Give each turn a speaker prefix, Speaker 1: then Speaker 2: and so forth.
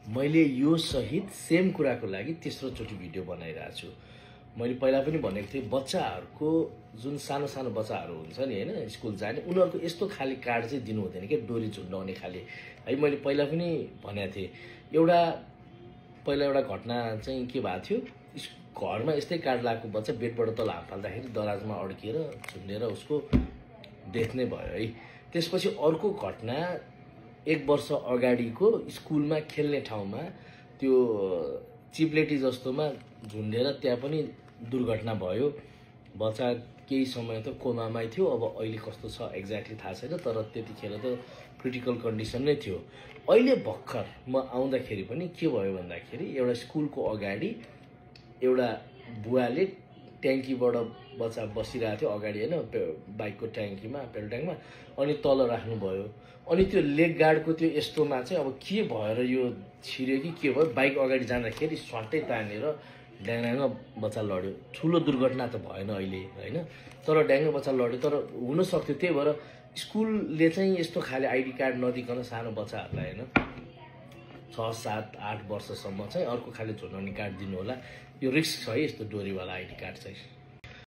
Speaker 1: मैले यो सहित सेम कुराको लागि तेस्रो चोटि भिडियो बनाइरहेको छु। मैले पहिला पनि भनेको थिएँ बच्चाहरूको जुन सानो सानो बच्चाहरू हुन्छ नि हैन स्कुल जाने उनीहरूको यस्तो खाली कार्ड चाहिँ दिनु हुँदैन के डोरी झुन्डाउने खाली है। मैले पहिला पनि भनेको थिएँ पहिला एउटा घटना चाहिँ के भएको थियो, घरमा यस्तै कार्ड लगाएको बच्चा बेडबाट तल हात फाल्दाखेरि दराजमा अड्किएर झुन्डेर उसको डेथ नै भयो है। त्यसपछि अर्को घटना 1 वर्ष अगाडिको स्कुलमा खेल्ने ठाउँमा त्यो चिप्लेटी जस्तोमा झुन्डेर त्यहाँ पनि दुर्घटना भयो। बच्चा केही समय त कोमामै थियो, अब अहिले कस्तो छ एक्ज्याक्टली थाहा छैन, तर त्यतिखेर त क्रिटिकल कन्डिसन नै थियो। अहिले भर्खर म आउँदाखेरि पनि के भयो भन्दाखेरि एउटा स्कुलको अगाडि एउटा बुवाले ट्याङ्कीबाट बच्चा बसिरहेको थियो अगाडि हैन बाइकको ट्याङ्कीमा पेट्रोल ट्याङ्कमा, अनि तल राख्नुभयो। अनि त्यो लेग गार्डको त्यो यस्तोमा चाहिँ अब के भएर यो छिर्यो कि के भयो, बाइक अगाडि जाँदाखेरि स्वाटै तानेर ड्याङ्ग बच्चा लड्यो। ठुलो दुर्घटना त भएन अहिले हैन, तर ड्याङ्ग बच्चा लड्यो। तर हुन सक्थ्यो, त्यही भएर स्कुलले चाहिँ यस्तो खाले आइडी कार्ड नदिकन सानो बच्चाहरूलाई हैन 6, 7, 8 वर्षसम्म चाहिँ अर्को खाले झुन्डाउने कार्ड दिनु होला। यो रिस्क छ है यस्तो डोरीवाला आइडी कार्ड चाहिँ।